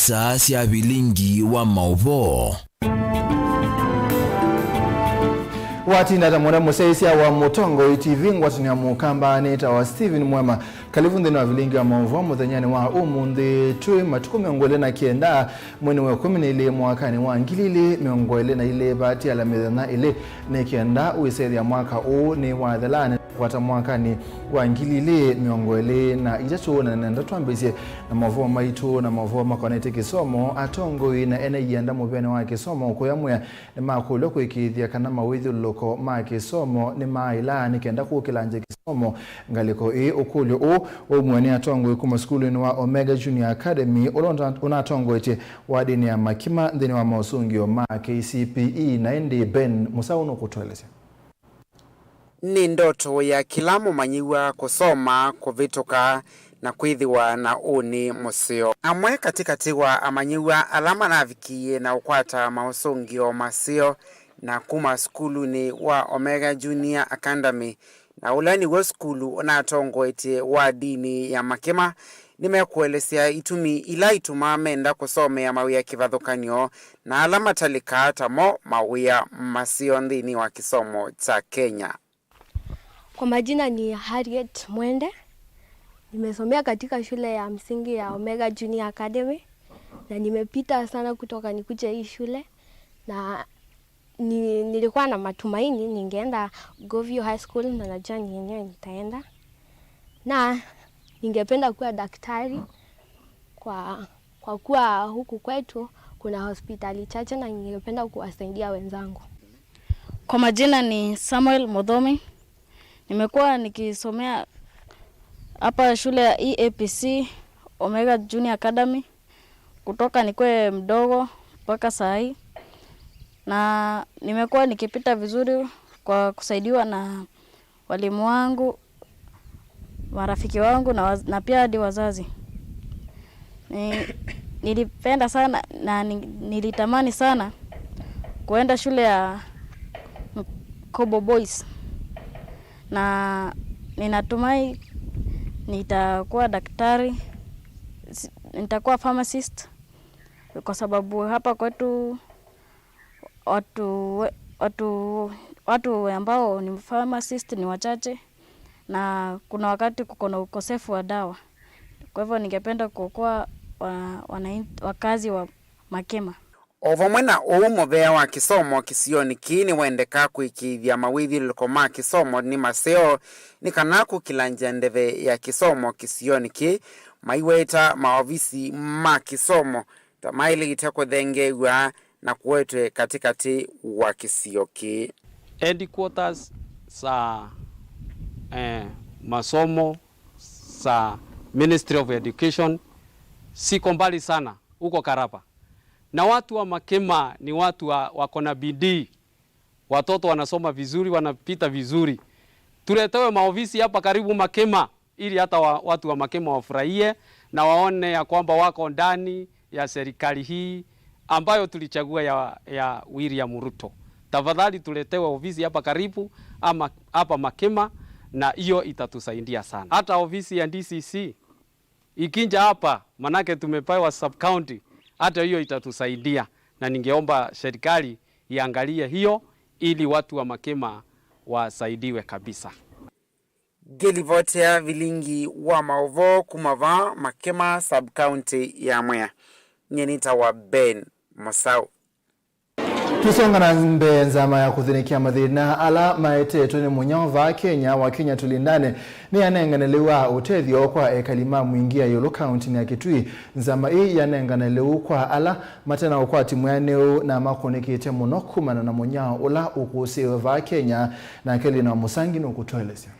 isa cia Vilingi wa Mauvoo. Watinda tamona museisia wa Mutongo ITV ngwatini ya mukamba neta wa Steven MUEMA kalivundi wa Vilingi wa Mauvoo muthenyani wa umundi tui matuku miongole na kienda mwini wa 12 mwakani wa ngilili miongole na ile bati ala mithana ile ne kienda uiseri ya mwaka u ni wa dhalane kwata mwakani wa ngilili miongole na ijatu na nenda tuambizie na Mauvoo maitu na Mauvoo makonete kisomo atongo ina ene yenda mubene wa kisomo kuyamuya ni makulo kuikithia kana mawithu loko ma kisomo ni maila ni kenda kukilanje kisomo ngaliko ukulyo umwene atongo ikuma skulu ni wa Omega Junior Academy unatongo ite wadini ya makima ndini wa mausungio ma KCPE na ndi Ben Musauno kutueleza. Ni ndoto ya kila mumanyiwa kusoma kuvitoka na kwithiwa na uni musio. Amwe katikati wa amanyiwa alama na vikie na ukwata mausungio masio na kuma skulu ni wa Omega Junior Academy na ulani wa skulu unatongo ite wa dini ya makima nimekuelezea itumi ila ituma menda kusomea mawia kivathukanio na alama talika tamo mawia masio ndini wa kisomo cha Kenya. Kwa majina ni Harriet Mwende. Nimesomea katika shule ya msingi ya Omega Junior Academy na nimepita sana kutoka nikuje hii shule na nilikuwa na matumaini ningeenda Govio High School na najua yenyewe nitaenda. Na ningependa kuwa daktari kwa kuwa huku kwetu kuna hospitali chache na ningependa kuwasaidia wenzangu. Kwa majina ni Samuel Modhomi. Nimekuwa nikisomea hapa shule ya EAPC Omega Junior Academy kutoka nikwe mdogo mpaka saa hii. Na nimekuwa nikipita vizuri kwa kusaidiwa na walimu wangu, marafiki wangu na pia hadi wazazi. Nilipenda sana na nilitamani sana kuenda shule ya Kobo Boys. Na ninatumai nitakuwa daktari, nitakuwa pharmacist kwa sababu hapa kwetu watu ambao ni pharmacist ni wachache na kuna wakati kuko na ukosefu wa dawa. Kwa hivyo ningependa kuokoa wakazi wa Makema. Ovamwena umuvea wa kisomo kisioni kini wendeka kuikithia mawithi lukoma kisomo ni maseo ni kanaku kilanja ndeve ya kisomo kisioni ki maiweta maofisi ma kisomo tamaili itako dhengewa na kuwetwe katikati wa kisioki. Headquarters sa masomo sa Ministry of Education siko mbali sana huko Karapa. Na watu wa Makema ni watu wako na bidii. Watoto wanasoma vizuri, wanapita vizuri. Tuletewe maofisi hapa karibu Makema ili hata watu wa Makema wafurahie na waone ya kwamba wako ndani ya serikali hii ambayo tulichagua ya William Ruto. Tafadhali tuletewe ofisi hapa karibu ama hapa Makema na hiyo itatusaidia sana. Hata ofisi ya DCC ikinja hapa manake tumepewa sub county, hata hiyo itatusaidia na ningeomba serikali iangalie hiyo ili watu wa Makema wasaidiwe kabisa. Gelivotea Vilingi wa Mauvoo kumava Makema sub county ya Mwea. Nyenita wa Ben Musau. Tusonga na mbenzama ya kuthinikia mathina ala maetetu ni munyova Kenya wa Kenya tulindane ni yanenganelewa utethio kwa ekalima mwingia Yolo County ni ya Kitui. Nzama hii yanenganelewa kwa ala matena ukwati mwaneo na makonikite muno kumana na munyao ula ukusiwe va Kenya na keli na musangi no kutoelezea.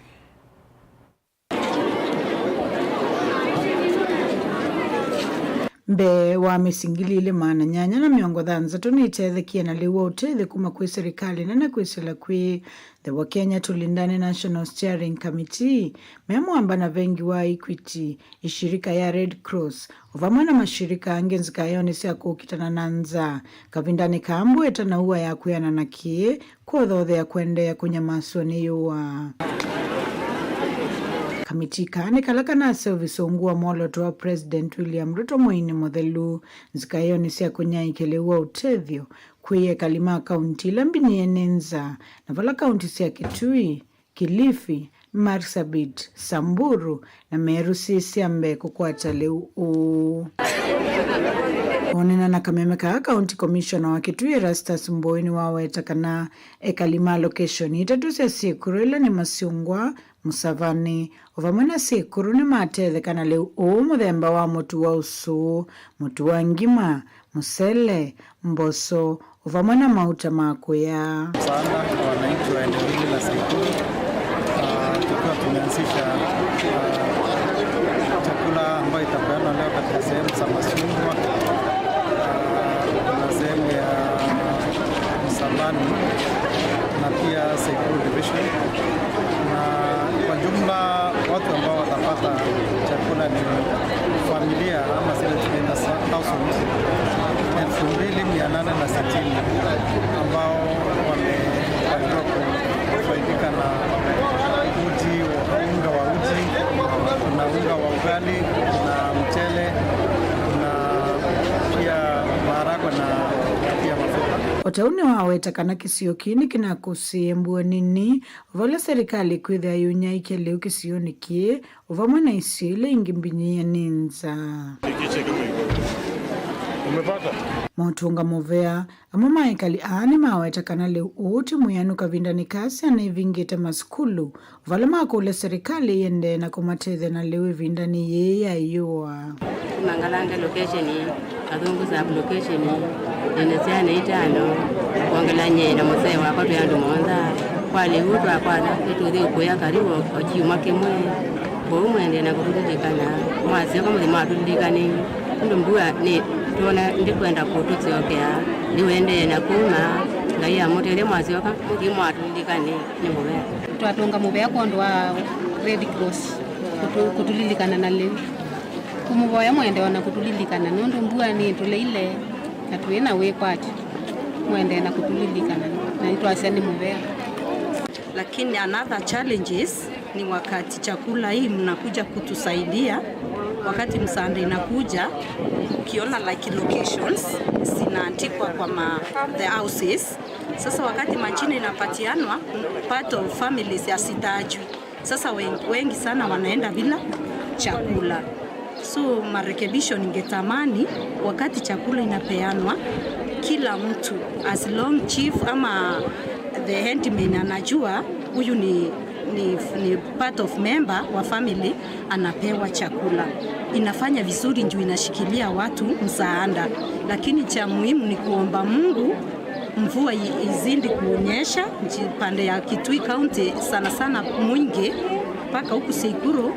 Mbe wa misingilile maana nyanya na miongo dhanza tunitethekia na liwa utethe kuma kwe serikali na kwisila kwe the wa Kenya tulindane National Steering Committee memuamba na vengi wa Equity ishirika ya Red Cross uvamwana mashirika angenzika yonesi ya kukitana nanza kavindane kambu etana uwa ya kuyana na kie kwa dhodhe ya kuende ya kunyamaswa ni yuwa Kamiti kane kalakana service ongua moloto wa President William Ruto moine modhelu zikayoni siya kunyaikelewa utethyo kwiye kalima kaunti lambini enenza na vala kaunti siya Kitui, Kilifi, Marsabit, Samburu na Meru siambe kukwata leu onena na kamemeka County Commissioner wa Kitui Erastus Mboini waweta kana ekalima location itatu sia sikuru ila ni Masiungwa, Musavani ovamwena sikuru ni matethe kana leu muthemba wa mutu wa usu, mutu wa ngima, musele, mboso ovamwena mauta makuya sana kwa wananchi wa eneo hili la Sikuru. Tukiwa tumeanzisha chakula ambayo itapeanwa leo katika sehemu za Masiungwa na sehemu ya Msalani na pia Sikuru Division, na kwa jumla watu ambao watapata chakula ni familia ama zile tunaita households 2,860 ambao wamepatiwa kufaidika na uji, unga wa uji, na unga wa ugali na mchele na pia maharagwe na pia mafuta. Otaune waweta kana kisio kini kina kusiembua nini vole serikali kwithe ayunya ikeleu kisio nikie uvamwena isile ingimbinyi ya ninza. Umepata? Mautunga movea amuma ekali aani maweta kana leu uti muyanu kavinda ni kasi anaivingita maskulu vala makule serikali yende na kumateze na leu vinda ni yeye ayua mangalanga location adungu za location enesana itano kuangala nyenda mose wa kwa yandu monza kwale utu akwana etuthi kuya karibu ojiuma kemwe bo mwende na kurudikana mwase kama zimadudikani ndo mbua ni tuona ndikwenda kututsiokea niwende na kuma ngaya mutele mwasioka ndimwatudikani ni mwe twatunga mubea kondwa Red Cross kutulilikana na leo kumuvoya mwende wana kutulilikana nondo mbua ni tule ile atuena we kwati mwende na kutulilikana na itwaseni mubea. Lakini another challenges ni wakati chakula hii mnakuja kutusaidia, wakati msaada inakuja ukiona like locations zinaandikwa kwa the houses. Sasa wakati majina inapatianwa part of families yasitajwi, sasa wengi sana wanaenda bila chakula. So marekebisho ningetamani wakati chakula inapeanwa kila mtu as long chief ama the handman anajua huyu ni part of member wa family anapewa chakula. Inafanya vizuri njoo inashikilia watu msaada, lakini cha muhimu ni kuomba Mungu mvua izindi kuonyesha pande ya Kitui County sana sana mwingi mpaka huku Sikuru.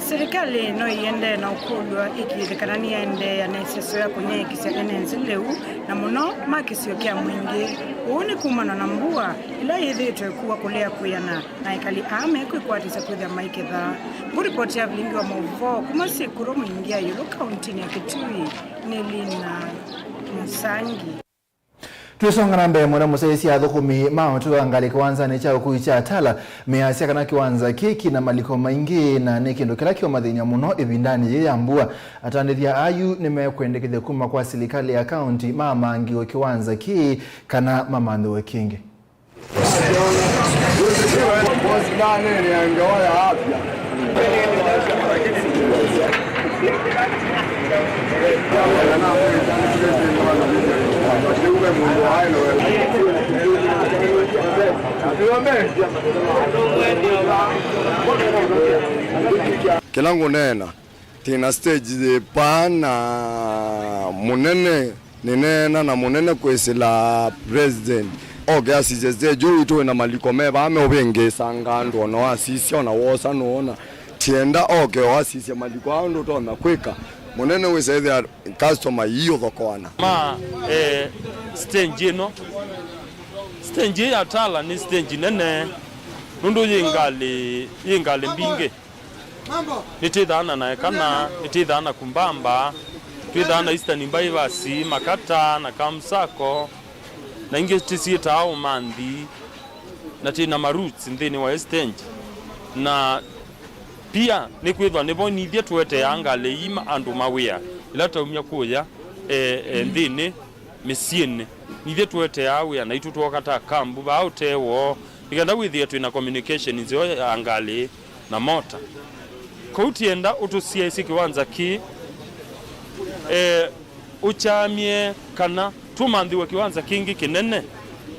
Serikali no yende na ukulwa ikirikana ni yende ya nesesoya kunye kisia enenzi leu na muno makisio kia mwingi uuni kumana na mbua ila yithitwe kuwa kulea kuyana na ikali ame kuikwatisa kwithia maikitha. Nguripoti ya Vilingi wa Mauvoo kuma Sikuru mwingia yulu kauntini ya Kitui Nilina Musangi. Tuisonga na mbele mwana musaisi ya dhukumi mauntu angali kwanza necha ukuicha atala measia kana kiwanza keki na maliko maingi na nekindo kila kiwa madhinya muno ibindani ye ambua atandithia ayu nimekwendekithe kuma kwa serikali ya county mama angio kiwanza ki kana mama ndowe kingi. Kilangu nena tina stage pana munene ninena na munene kwesila president oge asije juu ito na maliko meba ame obenge sangando no asisi ona wosa no ona tienda oge asisi maliko ando to na kweka munene wese the customer hiyo thokwana stage ya tala ni stage nene nundu yingali mbinge nitithana na kana nitithana kumbamba twithana Eastern Bypass Makata na Kamsako na inge tisieta au mandi na tina maroots nthini wa estange na pia ni kwithwa ni bonithie twete yanga leima andu mawia ila taumia kuya nthini misiene nithie twete yawe na itu twokata kambu ba utewo ikenda withie twina communication nzio angali na mota koutienda utusia isi kiwanza ki uchamie kana tumandhiwe kiwanza kingi kinene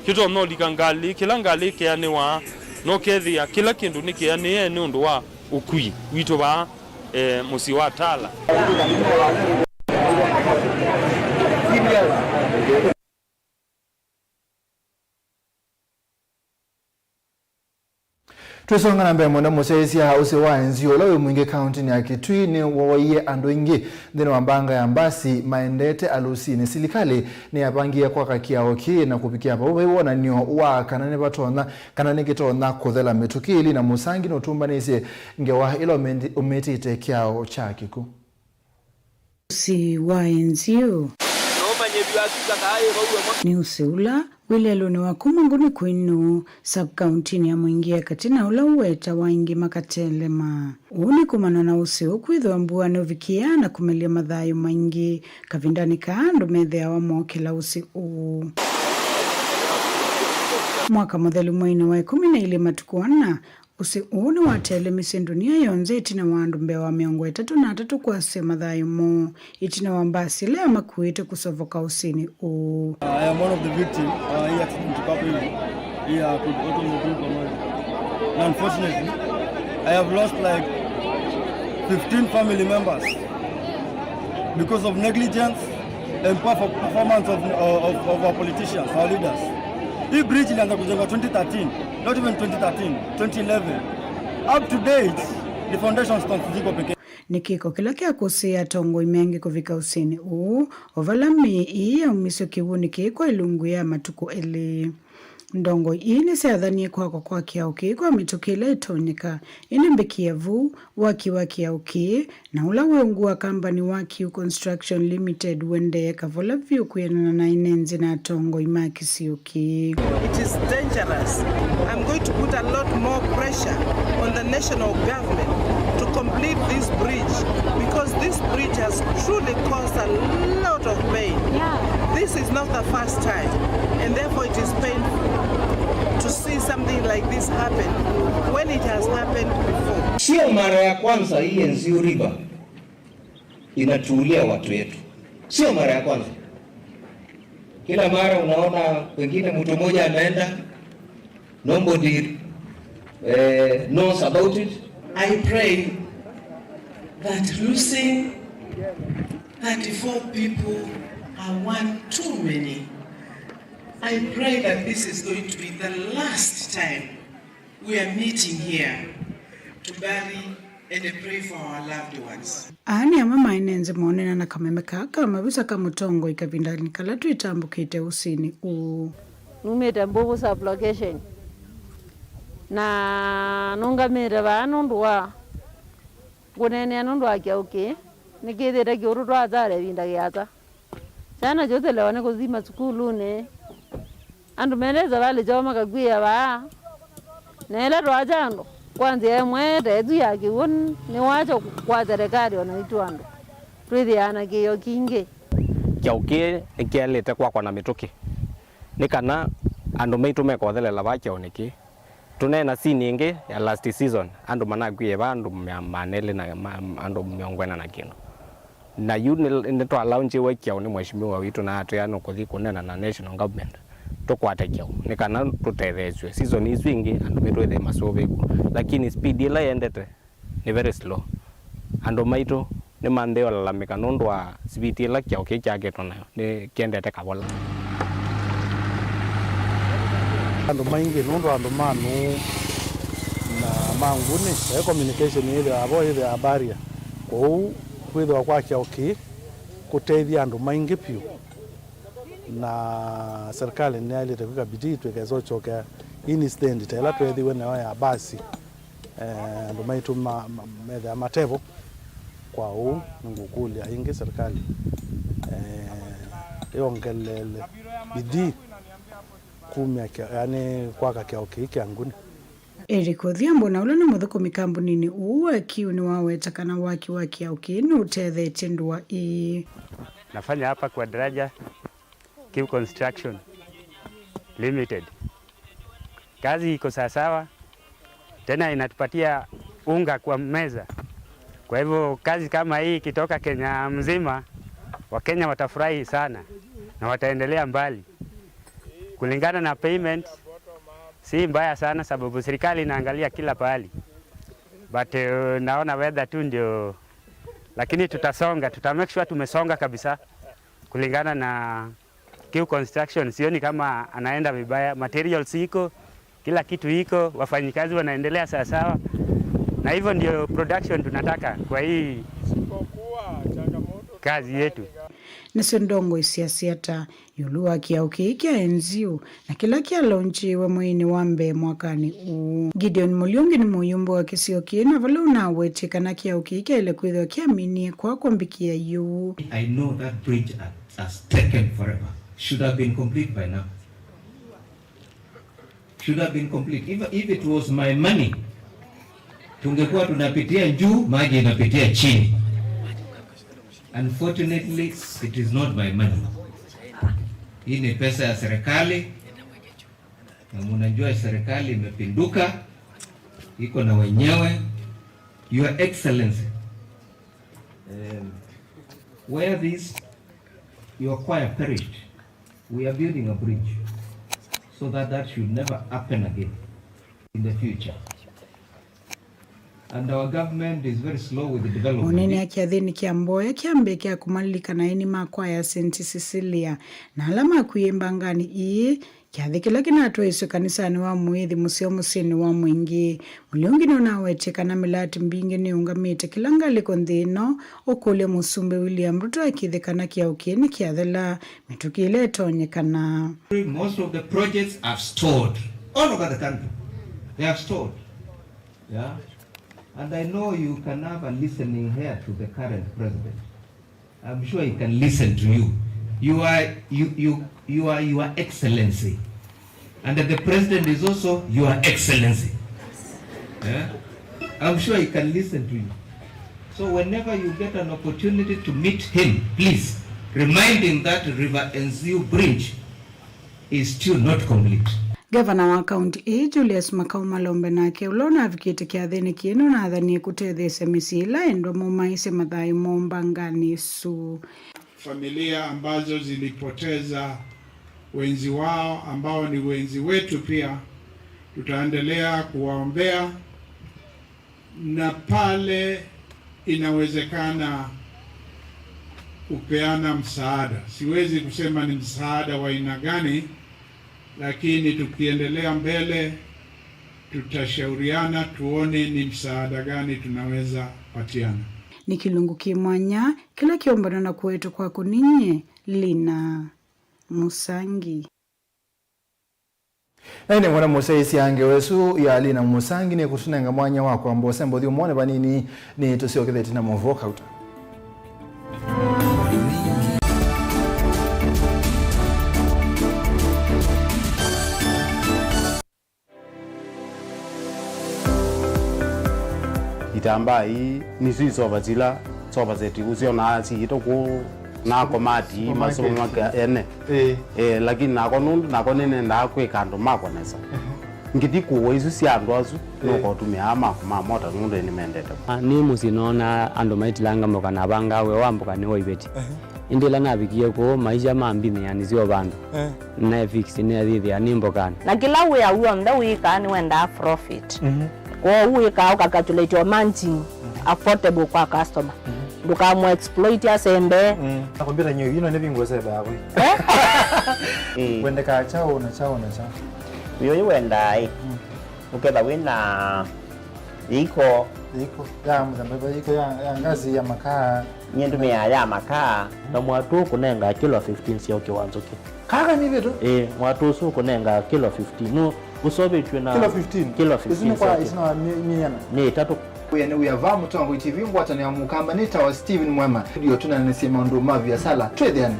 kito no likangali kila ngali kiani wa no kethia kila kindu ni kiani ni undu wa ukui wito ba musi wa tala Tusonga na mbere mwenda museisia hause wa enzio lawe mwingi county ni Kitui ni wawaie andu ingi dhini wambanga ya mbasi maendete alusini silikali ni yapangia kwa kakiao ki na kupikia hapa uwe na nio wa kanane batona kanane kitona kuthela metukili na musangi na utumba nisi ngewa ilo umeti ite kiao chakiku si wa enzio ni useula Wilelo ni wakumanguni kwinu sub-county ya mwingia katina ula uweta waingi makatelema. Uni kumana na useo kuidho ambua novikia na kumelia madhayo maingi kavindani kaando medhea wa mwokila usi uu. Mwaka modheli mwini wa 12 matukuana usi uni watele misendunia yonze itina wandu mbea wa miongo 3 kwa sema dhayo mo itina wambasi lea makuite kusovoka usini uu. I am one of the victims here to Kapu here to automobile command. Unfortunately, I have lost like 15 family members because of negligence and poor performance of our politicians, our leaders. This bridge in 2013, not even 2013, 2011. Up to date, the foundations don't peke. Nikiko kila kia kusia tongo imengi kuvika usini ovalami iya umiso kiwuni kiko ilungu ya matuku eli. Ndongo ini seadhani kwa kia kwa mitokile itonika inambekia vu waki ya na ula wengu wa company waki Construction Limited wende kavola view kuyana na inenzi na tongo imaki siuki. It is dangerous. I'm going to put a lot more pressure on the national government to complete this bridge because this bridge has truly caused a lot of pain. Yeah. This is not the first time and therefore it is painful to see something like this happen when it has happened before. Sio mara ya kwanza hii Enzio River inatuulia watu wetu. Sio mara ya kwanza. Kila mara unaona wengine mtu mmoja ameenda, nobody knows about it. I pray that losing 34 people are one too many. I pray that this is going to be the last time we are meeting here to bury and pray for our loved ones. Ani ya mama inenze mwonena na kamemeka kama visa kamutongo ikabindani kalatu itambukite usini numete mbovu sub-location na nunga mere banundwa gunene anundwa kia nikithire kiuru azare binda giata sana jote lewane kuzima skulu ne andu meneza vale joma kagwia ba nela rwajando kwanza mwete edu yake won ni wacho kwa serikali wanaitwando twithi ana kiyo kinge kyauke ekialete kwa na mituki nikana andu maitu mekothelela bakyaoneki tunena sininge ya last season andu managwie bandu manele na andu miongwena na kino na yuni to allowance wekyao ni mheshimiwa witu na atiano kuthi kunena na national government tukwate kyao nikana tutethezwe season izwingi andu mitwethe masoveku lakini speed ila yendete ni very slow andu maitu ni mandeo lalamika nundu wa speed ila kyao kikyake nayo ni kiendete kabola andu maingi nundu andu manu na manguni communication ile abo ile habaria kou kwithwa kwa kyao kuteithia andu maingi piu na serikali ni alete kwa bidii twekezo choka ini stand tela twethiwe nayo ya basi andu maitu metha matevo kwa ngukulia ingi serikali yongelele bidii 10 yani kwaka kia okiki anguni. Eric Odhiambo na ula ni muthukumi kambunini uwa kiu ni wawetakana waki ukini utethetie ndua ii. Nafanya hapa kwa daraja Kiu Construction Limited. Kazi iko sawa, tena inatupatia unga kwa meza. Kwa hivyo kazi kama hii ikitoka Kenya mzima, Wakenya watafurahi sana na wataendelea mbali. Kulingana na payment si mbaya sana sababu serikali inaangalia kila pahali. But naona weather tu ndio, lakini tuta make sure tumesonga kabisa kulingana na Kiu Construction. Sioni kama anaenda vibaya, materials iko, kila kitu iko, wafanyikazi wanaendelea sawa. Na hivyo ndio production tunataka kwa hii kazi yetu. Nisondongo isiasiata yulua kia ukiikia enziu na kila kia launchi wa mwini wambe mwakani Gideon Mulyongi ni muyumbo wa kisio kiena vala unawete kana kia ukiikia ile kuidwa kia mini kwa kwambikia yu. I know that bridge has taken forever. Should have been complete by now. Should have been complete. If it was my money, tungekuwa tunapitia juu, maji inapitia chini. Unfortunately, it is not my money. Hii ni pesa ya serikali. Na mnajua serikali imepinduka. Iko na wenyewe. Your Excellency. Where your choir perished, we are building a bridge so that should never happen again in the future. And our government is very slow with the development. Onene ya kiathini kia mboya kia mbe kia kumalika na eni makwa ya St. Cecilia na alama kuyemba ngani ii kiathi kila kinatoa iso kanisani wa muithi museo musini wa mwingi. Mulyongi na weteka na milati mbingi ni ungamite kilangali kondhino okule musumbe William Ruto akithekana kia ukini kiathela mitukile tonyekana. Most of the projects are stored all over the country. They are stored. Yeah. And I know you can have a listening here to the current president. I'm sure he can listen to you. You are Your Excellency. And the president is also Your Excellency. Yeah? I'm sure he can listen to you. So whenever you get an opportunity to meet him, please remind him that River Enziu Bridge is still not complete. Gavana wa kaunti E Julius Makau Malombe nake ulona avikite kiathini kieno na athanie kutethesya misila endo mumaise mathai mombangani su. Familia ambazo zilipoteza wenzi wao ambao ni wenzi wetu pia tutaendelea kuwaombea, na pale inawezekana kupeana msaada. Siwezi kusema ni msaada wa aina gani, lakini tukiendelea mbele tutashauriana tuone ni msaada gani tunaweza patiana. Ni kilungu kimwanya kila kiombana na kwetu kwa kuninye Lina Musangi. Ene mwana musaisi yange wesu ya Lina Musangi ni kutunenga mwanya wako ambao sembo thio mwone banini ni tusioketheti na Mauvoo kauta. Itamba hii ni sisi soba zeti usio na asi itoko na komati masomo maka ene lakini nako nene ndakwe kando makonesa ngiti kuwe isu si andu asu noko tumia ama mota nundu ni mendete ni musinona ando maitilanga moka na banga we wamboka ni hoibeti indila nabikie ko maisha mambini yani sio bandu na fix ni adhithi animbokana na kila we awu nda we kan wenda profit kwa uwe ka calculate your managing affordable kwa customer duka mo exploit ya sembe nakwambia nyo yino nebingo sebe yabo wenda ka chao na chao yo wenda ukeba wina iko ya mzamba iko ya ngazi ya makaa nyendu ya makaa na mwatu kunenga kilo 15 sio kiwanzoke kaka ni beto mwatu su kunenga kilo 15 no usobe tuna kilo 15 isina minyana ni tatu uyavaa Mutongo TV ngwatani ya mukamba nita wa Steven Mwema ndio tunanasema ndo mavi ya sala twedhiani.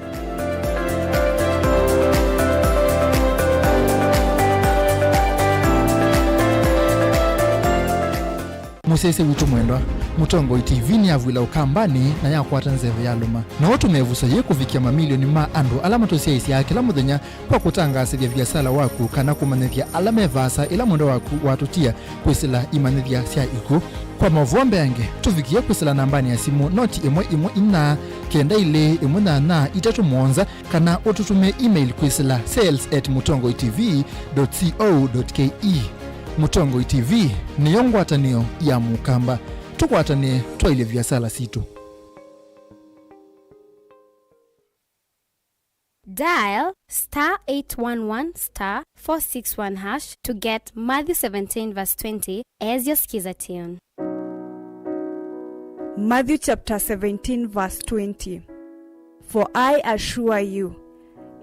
musese witu mwendwa Mutongo TV ni avwila ukambani na yakwata nzeve ya luma na watu mevusa ye kufikia mamilioni ma andu alama tosia isi ya kila muthenya kwa kutangasa vya biasala waku kana kumanethia alama evasa ila mwendo waku watutia kwisila imanethia sia iku kwa Mauvoo yange tufikie kwisila nambani ya simu noti imwe ina kenda ile imwe na itatu monza kana ututume email kwisila sales@mutongotv.co.ke. Mutongo TV ni yongwatanio ya mukamba tukwatane twaile biasala situ. Dial *811*461# to get Matthew 17 verse 20 as your skiza tune. Matthew chapter 17 verse 20. For I assure you,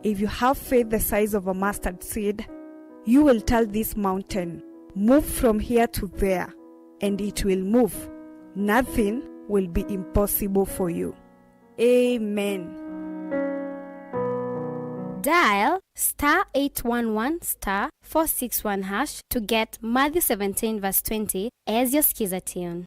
if you have faith the size of a mustard seed, you will tell this mountain, move from here to there, and it will move. Nothing will be impossible for you. Amen. Dial *811*461# to get Matthew 17 verse 20 as your skiza tune.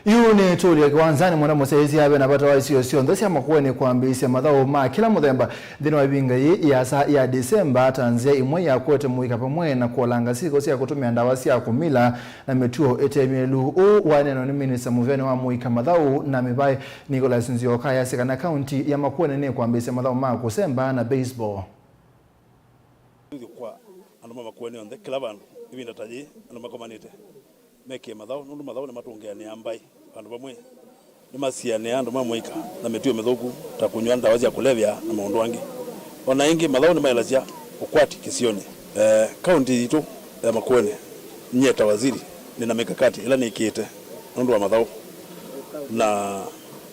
Yune tuli ya kiwanzani mwana musaizi yabe na bata wa sio ndosi ya makuweni kuambisia madhao ma kila muthemba dhino wa binga ya Desemba tanzia imwe ya kote muika pamwe na kuolanga siko siya kutumia ndawasi ya kumila na metuo etemielu waneno ni Minister Muveni wa muika madhao na mibai Nicholas Nzioka ya sika na county ya makuweni ni kuambisia madhao ma kusemba na baseball. Kwa anuma makuweni onde kila bandu ibi ndataji anuma komanite meke madhao nundu madhao ni matungea ni ambai andu bamwe ni masiane andu mamuika na metuo methoku ta kunywa ndawa cia kulevya na maundu angi ona ingi madhao ni maelazia ukwati kisioni county itu ya Makueni nyeta waziri nina mikakati ila nikite nundu wa madhao na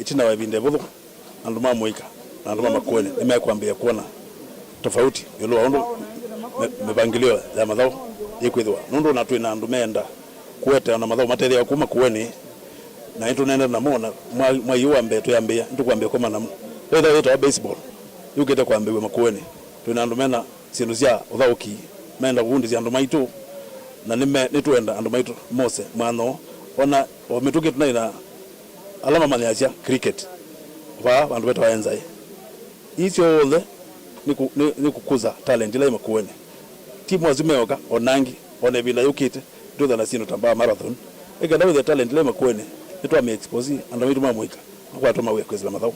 itina wa binde botho andu mamuika na andu Makueni nimekwambia kuona tofauti yolo andu mebangilio ya madhao ikwithwa nundu na twina andu menda kuete na madhao materia ku Makueni na into nenda na mona mwa yuwa mbeto yambia ndu kwambia koma na whether it baseball yugete kwambiwe Makueni twina andu mena sindu cia uthauki menda gundi cia andu maitu na nitwenda andu maitu mose mano ona o mituke tunaina alama manyacia cricket wa andu beto waenzai icio ole ni kukuza talent ile Makueni timu azimeoka onangi one bila yukite do the nasino tamba marathon egenda with the talent ile Makueni nitwa me expose andu maitu mamuika kwa toma we kwezela madhao